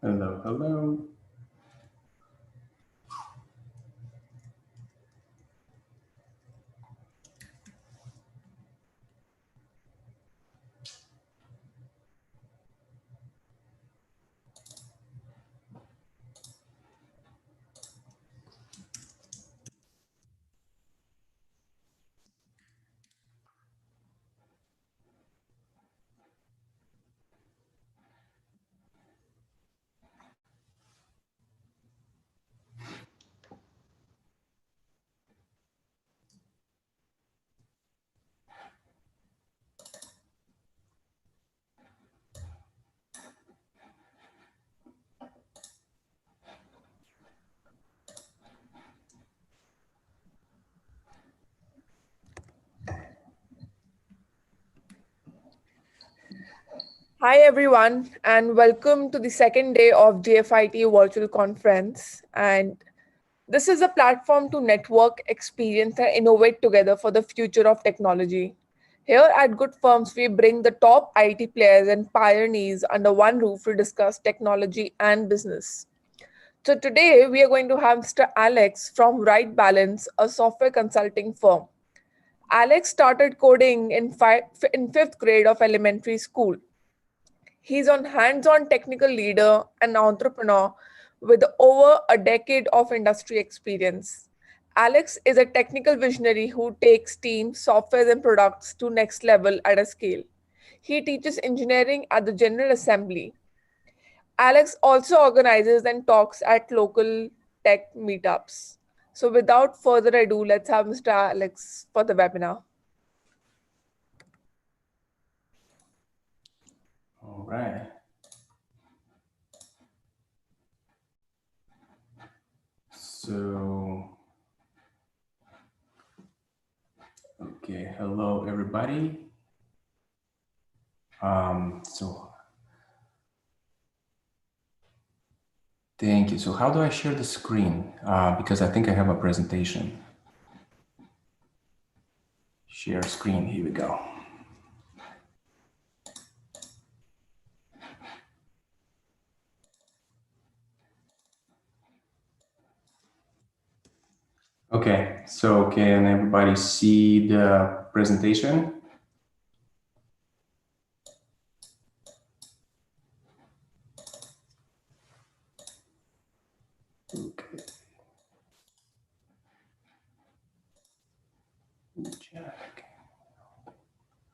Hello, hello. Hi, everyone, and welcome to the second day of GFiT virtual conference. And this is a platform to network, experience, and innovate together for the future of technology. Here at Good Firms, we bring the top IT players and pioneers under one roof to discuss technology and business. So today we are going to have Mr. Alex from Right Balance, a software consulting firm. Alex started coding in fifth grade of elementary school. He's a hands-on technical leader and entrepreneur with over a decade of industry experience. Alex is a technical visionary who takes teams, software, and products to next level at a scale. He teaches engineering at the General Assembly. Alex also organizes and talks at local tech meetups. So without further ado, let's have Mr. Alex for the webinar. All right. So, okay, hello everybody. So thank you. So how do I share the screen? Because I think I have a presentation. Share screen, here we go. Okay, so can everybody see the presentation? Okay.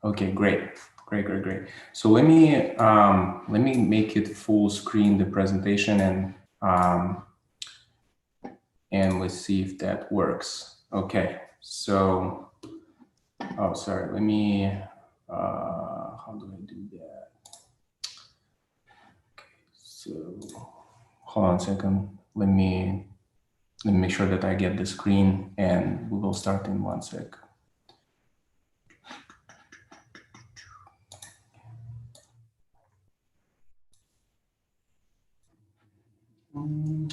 Okay, great. Great. So let me make it full screen the presentation and let's see if that works. Okay, so oh sorry, let me how do I do that? Okay, so hold on a second. Let me make sure that I get the screen and we will start in 1 sec. Ooh.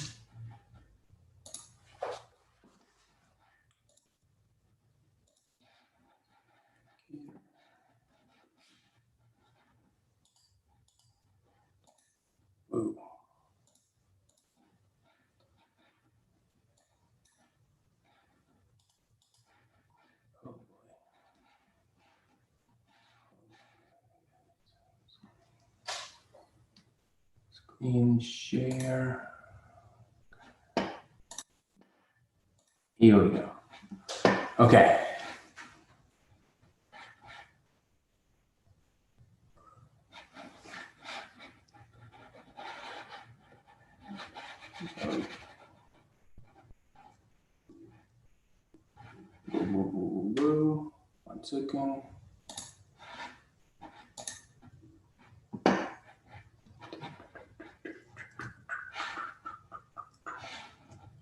Screen share. Here we go. Okay. Woo. 1 second.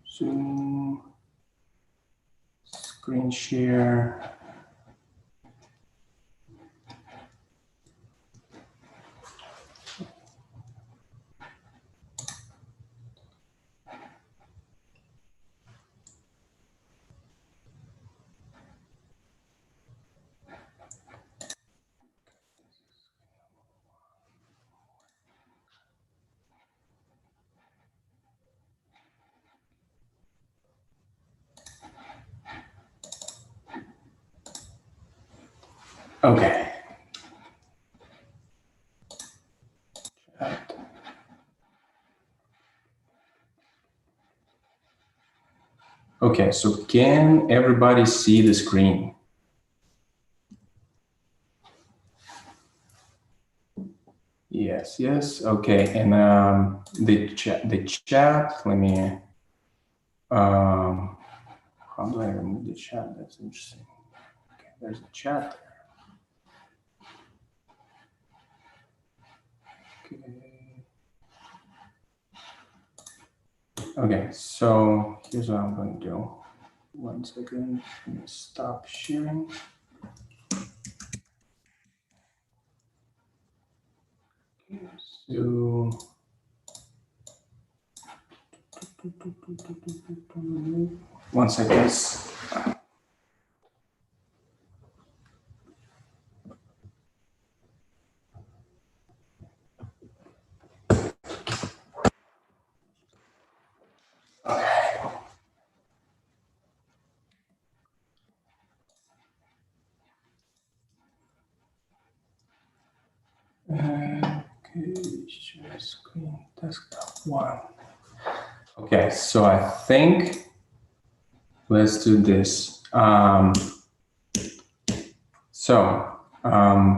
Zoom. Screen share. Okay. Okay, so can everybody see the screen? Yes, yes. Okay, and the chat. Let me. How do I remove the chat? That's interesting. Okay, there's a chat. Okay. Okay, so here's what I'm going to do. 1 second. Let me stop sharing. So. 1 second. Okay, share screen, desktop 1. Okay, so I think let's do this. Can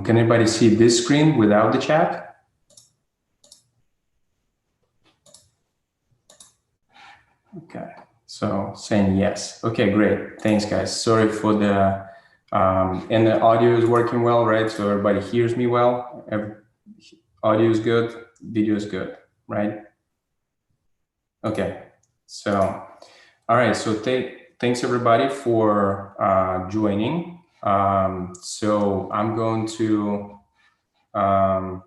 anybody see this screen without the chat? Okay, so saying yes. Okay, great. Thanks, guys. Sorry for the, and the audio is working well, right? So everybody hears me well. Audio is good, video is good, right? Okay, so, all right, so thanks everybody for joining. So I'm going to, and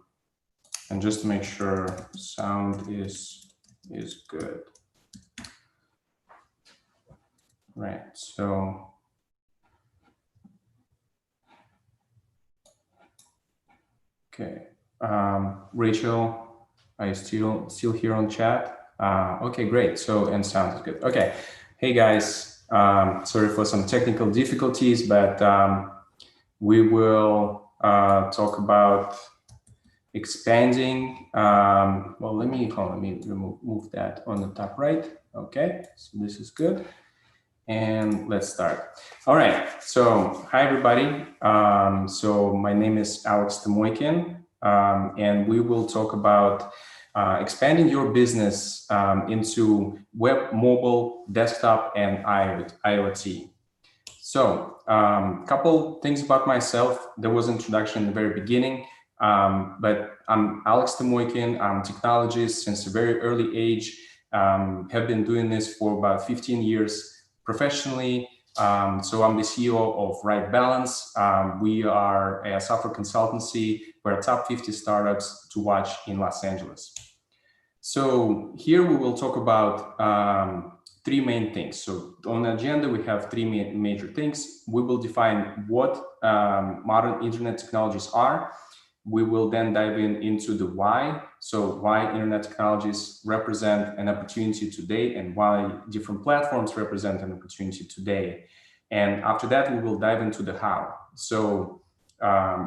just to make sure sound is good. Right, so. Okay, Rachel, are you still here on chat? Okay, great. So, and sound is good. Okay, hey guys, sorry for some technical difficulties, but we will talk about expanding. Well, let me move that on the top right. Okay, so this is good. And let's start. All right, so hi everybody. So my name is Alex Tamoykin, and we will talk about expanding your business into web, mobile, desktop, and IoT. So couple things about myself. There was an introduction in the very beginning, but I'm Alex Tamoykin. I'm a technologist since a very early age. Have been doing this for about 15 years. Professionally, so I'm the CEO of Right Balance. We are a software consultancy. We're a top 50 startups to watch in Los Angeles. So here we will talk about three main things. So on the agenda, we have three major things. We will define what modern internet technologies are. We will then dive into the why. So why internet technologies represent an opportunity today and why different platforms represent an opportunity today. And after that, we will dive into the how. So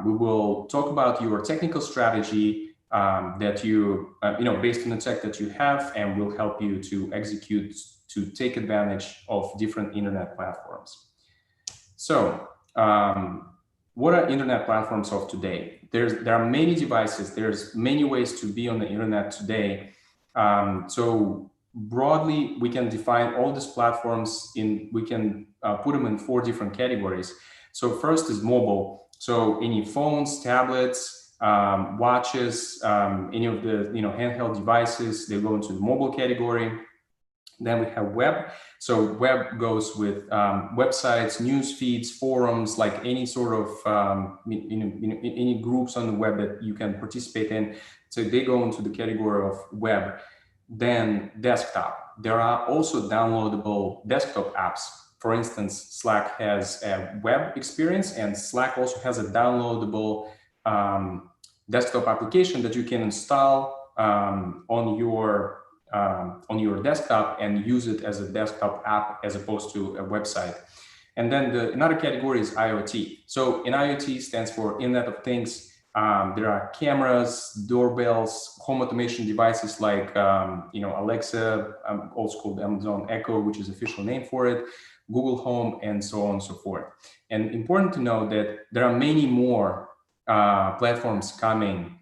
we will talk about your technical strategy that you based on the tech that you have, and will help you to execute, to take advantage of different internet platforms. So what are internet platforms of today? There are many devices, there's many ways to be on the internet today. So broadly, we can define all these platforms we can put them in 4 different categories. So first is mobile. So any phones, tablets, watches, any of the handheld devices, they go into the mobile category. Then we have web. So web goes with websites, news feeds, forums, like any sort of any groups on the web that you can participate in. So they go into the category of web. Then desktop. There are also downloadable desktop apps. For instance, Slack has a web experience, and Slack also has a downloadable desktop application that you can install on your desktop and use it as a desktop app as opposed to a website. And then another category is IoT. So in IoT stands for Internet of Things. There are cameras, doorbells, home automation devices like Alexa, also called Amazon Echo, which is the official name for it, Google Home, and so on and so forth. And important to know that there are many more platforms coming,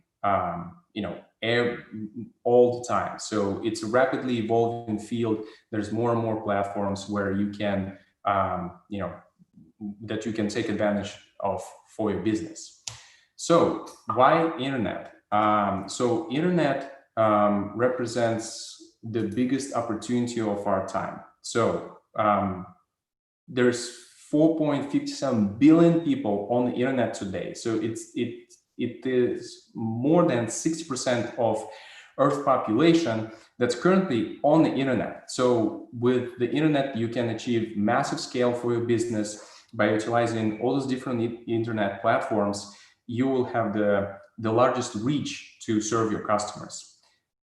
all the time. So it's a rapidly evolving field. There's more and more platforms where you can, that you can take advantage of for your business. So why internet? So internet represents the biggest opportunity of our time. So there's 4.57 billion people on the internet today. So it is more than 60% of Earth population that's currently on the internet. So with the internet, you can achieve massive scale for your business by utilizing all those different internet platforms. You will have the largest reach to serve your customers.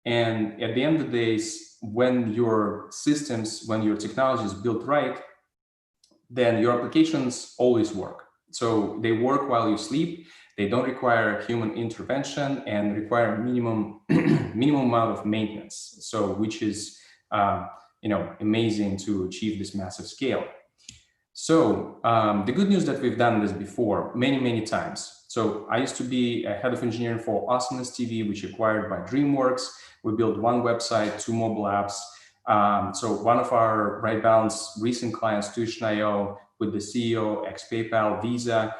And at the end of the day, when your systems, when your technology is built right, then your applications always work. So they work while you sleep. They don't require human intervention and require minimum amount of maintenance. So which is amazing to achieve this massive scale. So the good news that we've done this before many times. So I used to be a head of engineering for Awesomeness TV, which acquired by DreamWorks. We built one website, 2 mobile apps. So one of our Right Balance recent clients, Tuition.io, with the CEO, ex-PayPal, Visa,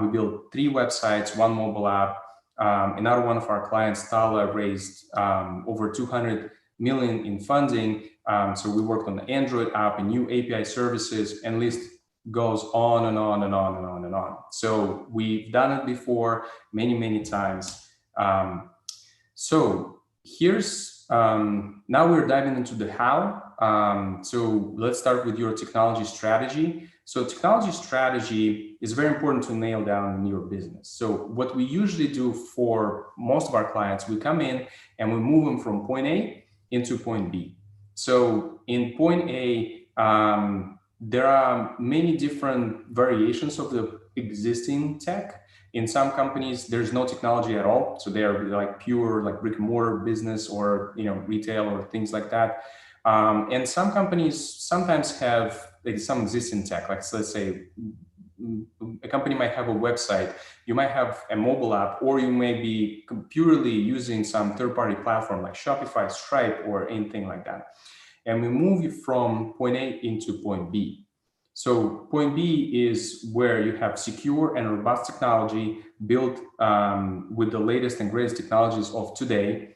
we built 3 websites, 1 mobile app. Another one of our clients, Tala, raised over 200 million in funding. So we worked on the Android app and new API services, and list goes on and on and on and on and on. So we've done it before many times. So here's, now we're diving into the how. So let's start with your technology strategy. So technology strategy is very important to nail down in your business. So what we usually do for most of our clients, we come in and we move them from point A into point B. So in point A, there are many different variations of the existing tech. In some companies, there's no technology at all. So they are like pure like brick and mortar business or retail or things like that. And some companies sometimes have like some existing tech. Like so let's say a company might have a website, you might have a mobile app, or you may be purely using some third-party platform like Shopify, Stripe, or anything like that. And we move you from point A into point B. So point B is where you have secure and robust technology built with the latest and greatest technologies of today.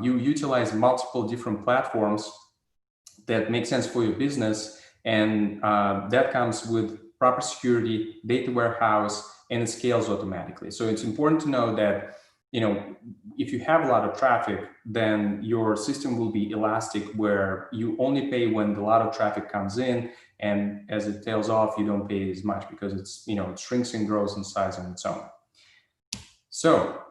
You utilize multiple different platforms that make sense for your business, and that comes with proper security, data warehouse, and it scales automatically. So it's important to know that if you have a lot of traffic, then your system will be elastic, where you only pay when a lot of traffic comes in, and as it tails off, you don't pay as much because it's it shrinks and grows in size on its own. So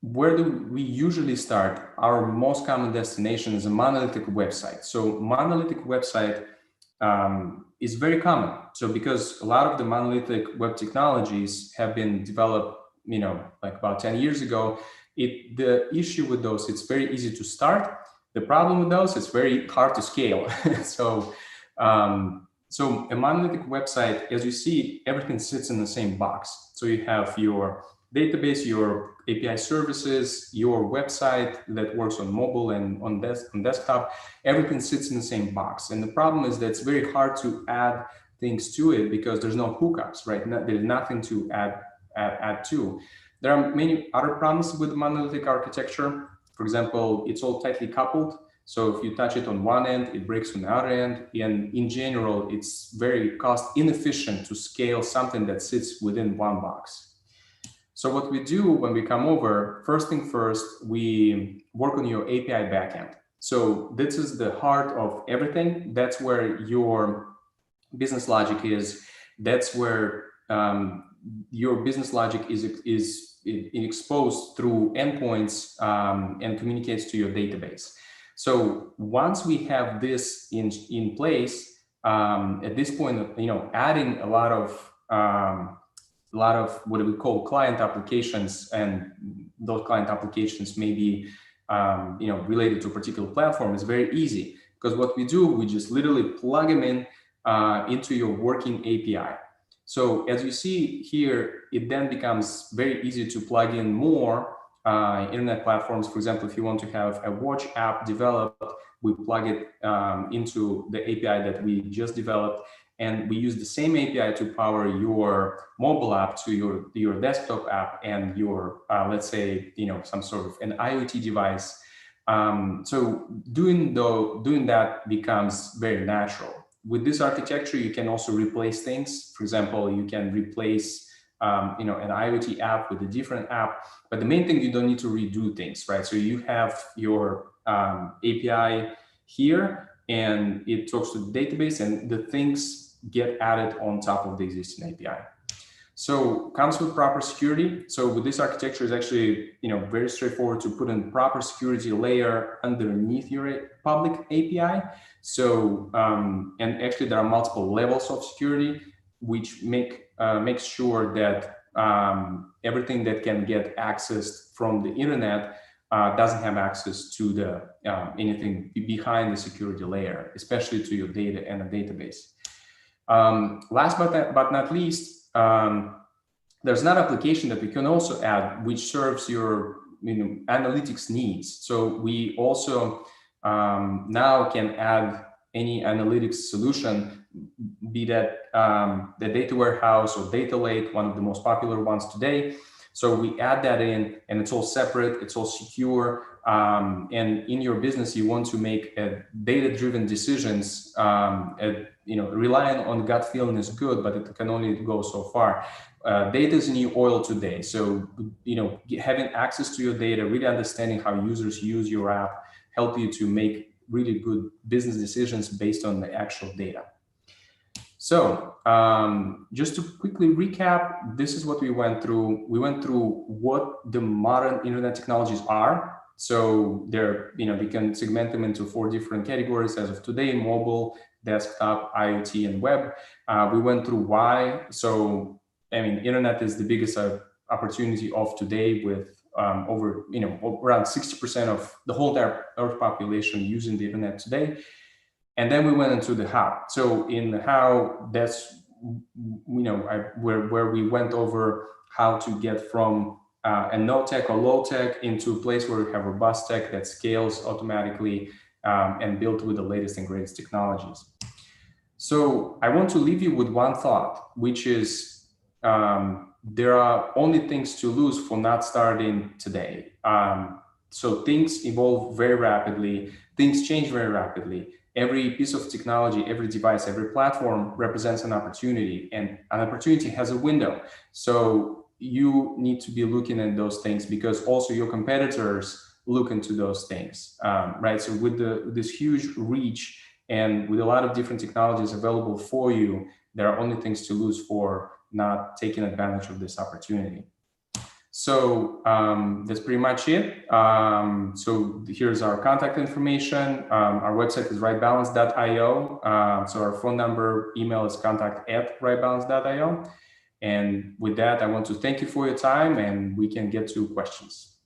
where do we usually start? Our most common destination is a monolithic website. So monolithic website is very common. So because a lot of the monolithic web technologies have been developed like about 10 years ago, the issue with those, it's very easy to start. The problem with those, it's very hard to scale. So a monolithic website, as you see, everything sits in the same box. So you have your database, your API services, your website that works on mobile and on desktop, everything sits in the same box. And the problem is that it's very hard to add things to it because there's no hookups, right? There's nothing to add to. There are many other problems with monolithic architecture. For example, it's all tightly coupled. So if you touch it on one end, it breaks on the other end. And in general, it's very cost inefficient to scale something that sits within one box. So what we do when we come over, first thing first, we work on your API backend. So this is the heart of everything. That's where your business logic is. That's where your business logic is exposed through endpoints and communicates to your database. So once we have this in place, at this point, adding a lot of what we call client applications, and those client applications may be related to a particular platform is very easy, because what we do, we just literally plug them in into your working API. So as you see here, it then becomes very easy to plug in more internet platforms. For example, if you want to have a watch app developed, we plug it into the API that we just developed, and we use the same API to power your mobile app to your desktop app and your let's say some sort of an IoT device. So doing that becomes very natural. With this architecture, you can also replace things. For example, you can replace an IoT app with a different app. But the main thing, you don't need to redo things, right? So you have your API here, and it talks to the database, and the things get added on top of the existing API. So comes with proper security. So with this architecture, is actually very straightforward to put in proper security layer underneath your public API. So and actually there are multiple levels of security, which makes sure that everything that can get accessed from the internet doesn't have access to the anything behind the security layer, especially to your data and a database. Last but not least, there's another application that we can also add, which serves your analytics needs. So we also now can add any analytics solution, be that the data warehouse or data lake, one of the most popular ones today. So we add that in, and it's all separate, it's all secure. And in your business, you want to make data-driven decisions. Relying on gut feeling is good, but it can only go so far. Data is new oil today. So, having access to your data, really understanding how users use your app, help you to make really good business decisions based on the actual data. So just to quickly recap, this is what we went through. We went through what the modern internet technologies are. So they're, we can segment them into 4 different categories as of today: mobile, desktop, IoT, and web. We went through why. So, internet is the biggest opportunity of today, with over, around 60% of the whole Earth population using the internet today. And then we went into the how. So in the how, that's, where we went over how to get from a no tech or low tech into a place where we have robust tech that scales automatically and built with the latest and greatest technologies. So I want to leave you with one thought, which is there are only things to lose for not starting today. So things evolve very rapidly, things change very rapidly. Every piece of technology, every device, every platform represents an opportunity, and an opportunity has a window. So you need to be looking at those things, because also your competitors look into those things, right? So with this huge reach and with a lot of different technologies available for you, there are only things to lose for not taking advantage of this opportunity. So that's pretty much it. So here's our contact information. Our website is rightbalance.io. So our phone number, email is contact@rightbalance.io. And with that, I want to thank you for your time, and we can get to questions.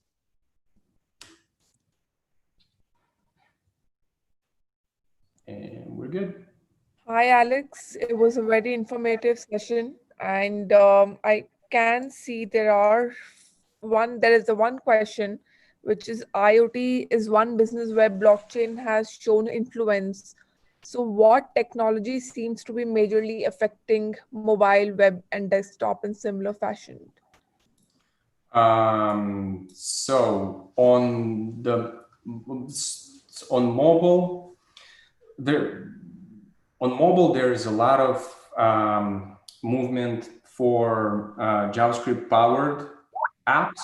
And we're good. Hi, Alex. It was a very informative session, and I can see there is the one question, which is IoT is one business where blockchain has shown influence. So, what technology seems to be majorly affecting mobile, web, and desktop in similar fashion? So on mobile, there is a lot of movement for JavaScript powered apps.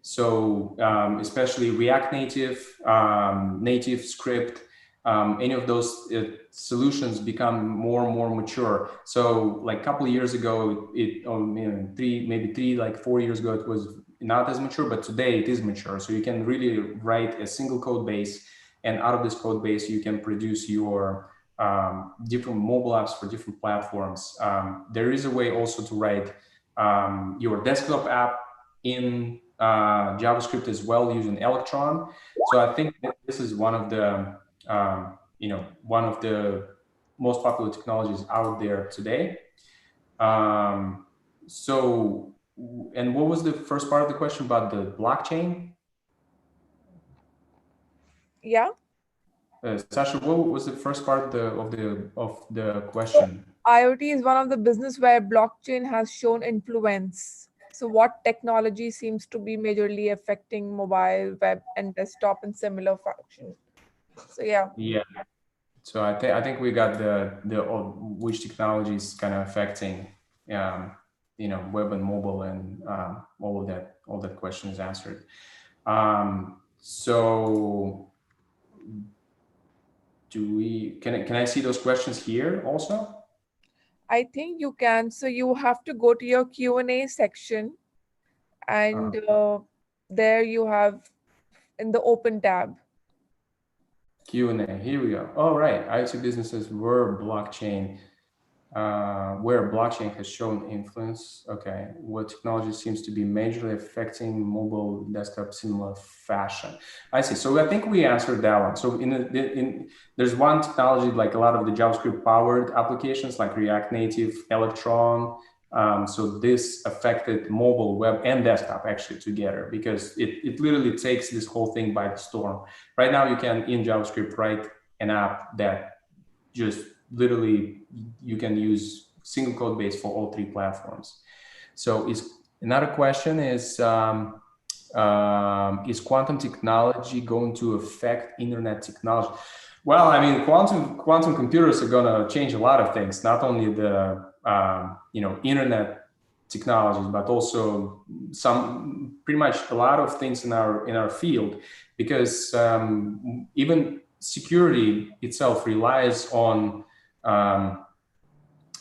So especially React Native, native script, any of those solutions become more and more mature. So like a couple of years ago, maybe 4 years ago, it was not as mature, but today it is mature. So you can really write a single code base, and out of this code base, you can produce your different mobile apps for different platforms. There is a way also to write your desktop app in JavaScript as well using Electron. So I think that this is one of the one of the most popular technologies out there today. So, and what was the first part of the question about the blockchain? Yeah. Sasha, what was the first part of the question? IoT is one of the business where blockchain has shown influence. So what technology seems to be majorly affecting mobile, web, and desktop in similar fashion? So yeah. Yeah. So I think we got the which technology is kind of affecting web and mobile, and all that question is answered. So can I see those questions here also? I think you can. So you have to go to your Q&A section, and there you have in the open tab. Q&A, here we go. All right, IoT businesses where blockchain has shown influence. Okay, what technology seems to be majorly affecting mobile desktop similar fashion? I see. So I think we answered that one. So there's one technology, like a lot of the JavaScript powered applications like React Native, Electron. So this affected mobile, web, and desktop actually together, because it literally takes this whole thing by the storm. Right now, you can in JavaScript write an app that just literally you can use single code base for all three platforms. So another question is quantum technology going to affect internet technology? Well, I mean, quantum computers are going to change a lot of things, not only the internet technologies, but also pretty much a lot of things in our field, because even security itself relies on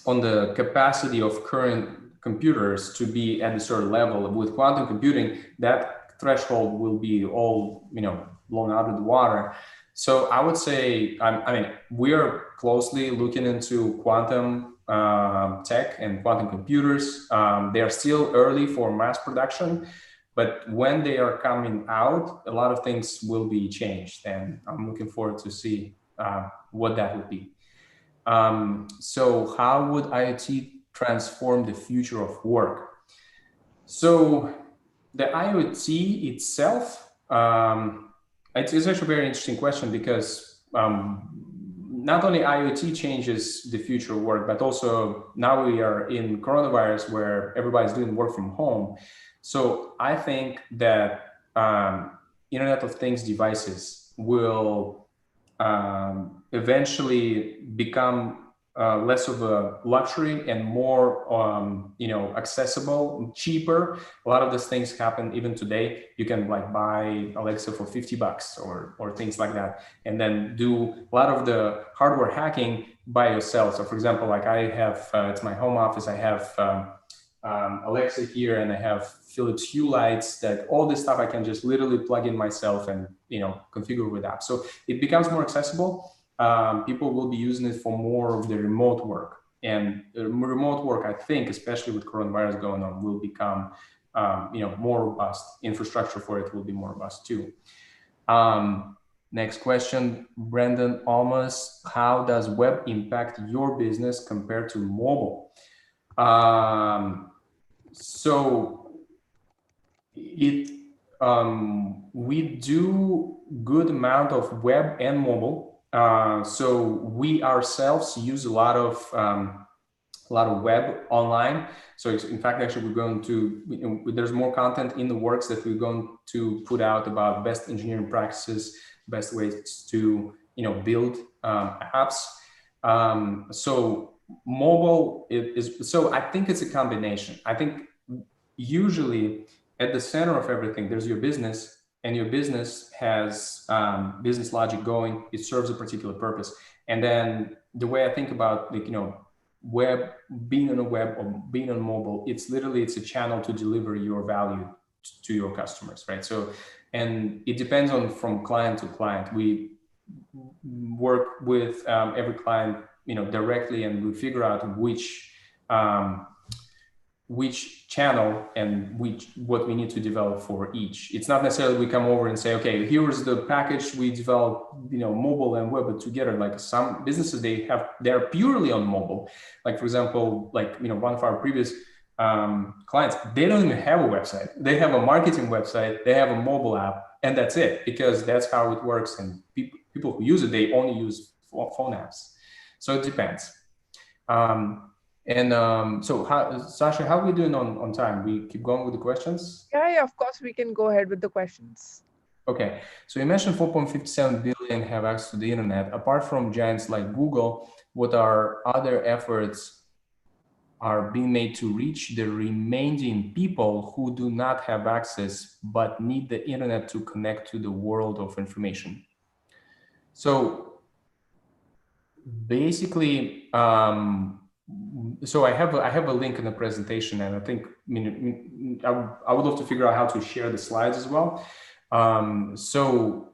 the capacity of current computers to be at a certain level. With quantum computing, that threshold will be all blown out of the water. So I would say, I mean, we are closely looking into quantum tech and quantum computers. They are still early for mass production, but when they are coming out, a lot of things will be changed, and I'm looking forward to see what that would be. So how would IoT transform the future of work? So the IoT itself, it's actually a very interesting question, because not only IoT changes the future of work, but also now we are in coronavirus where everybody's doing work from home. So I think that Internet of Things devices will eventually become less of a luxury and more accessible, cheaper. A lot of these things happen even today. You can like buy Alexa for $50 or things like that, and then do a lot of the hardware hacking by yourself. So for example, like I have it's my home office, I have Alexa here, and I have Philips Hue lights, that all this stuff I can just literally plug in myself and configure with apps. So it becomes more accessible. People will be using it for more of the remote work, and remote work, I think, especially with coronavirus going on, will become more robust. Infrastructure for it will be more robust too. Next question, Brandon Almas, how does web impact your business compared to mobile? So we do good amount of web and mobile. So we ourselves use a lot of web online. So in fact, actually, we're going to, there's more content in the works that we're going to put out about best engineering practices, best ways to build apps. So mobile is, so I think it's a combination. I think usually at the center of everything, there's your business, and your business has business logic going. It serves a particular purpose. And then the way I think about web, being on a web or being on mobile, it's a channel to deliver your value to your customers, right? So, and it depends on from client to client. work with every client, directly, and we figure out which channel and what we need to develop for each. It's not necessarily we come over and say, okay, here's the package we develop, mobile and web together. Like some businesses, they're purely on mobile. Like for example, one of our previous clients, they don't even have a website. They have a marketing website, they have a mobile app, and that's it, because that's how it works. And people who use it, they only use phone apps. So it depends. So Sasha, how are we doing on time? We keep going with the questions? Yeah, of course, we can go ahead with the questions. Okay, so you mentioned 4.57 billion have access to the internet. Apart from giants like Google, what are other efforts are being made to reach the remaining people who do not have access but need the internet to connect to the world of information? So basically, so I have a link in the presentation, and I think I would love to figure out how to share the slides as well. So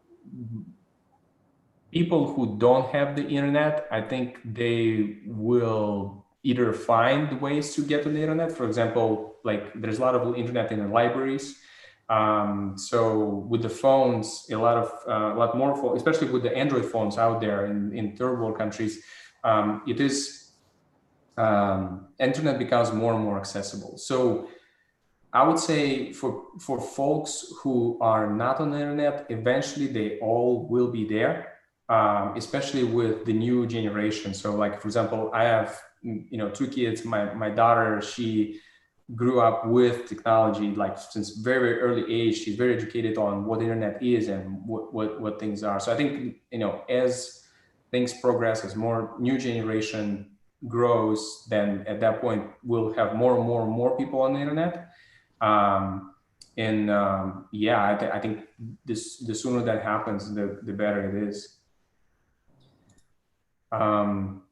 people who don't have the internet, I think they will either find ways to get to the internet. For example, like there's a lot of internet in the libraries. So with the phones, a lot more, especially with the Android phones out there in third world countries, it is internet becomes more and more accessible. So I would say for folks who are not on the internet, eventually they all will be there, especially with the new generation. So like, for example, I have, 2 kids. My daughter, she grew up with technology, like since very early age. She's very educated on what the internet is and what things are. So I think, as things progress, as more new generation grows, then at that point we'll have more and more people on the internet. Yeah, I think the sooner that happens, the better it is.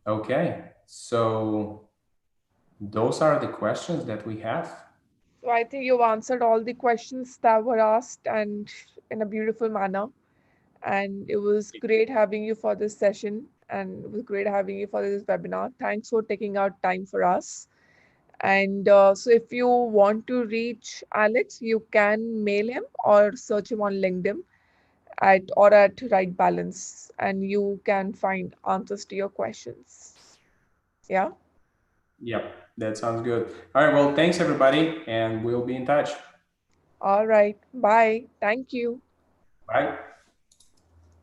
Okay, so those are the questions that we have. So I think you've answered all the questions that were asked and in a beautiful manner. And it was great having you for this session. And it was great having you for this webinar. Thanks for taking out time for us. And so if you want to reach Alex, you can mail him or search him on LinkedIn at Right Balance, and you can find answers to your questions. Yeah. Yep, that sounds good. All right, well, thanks everybody, and we'll be in touch. All right. Bye. Thank you. Bye.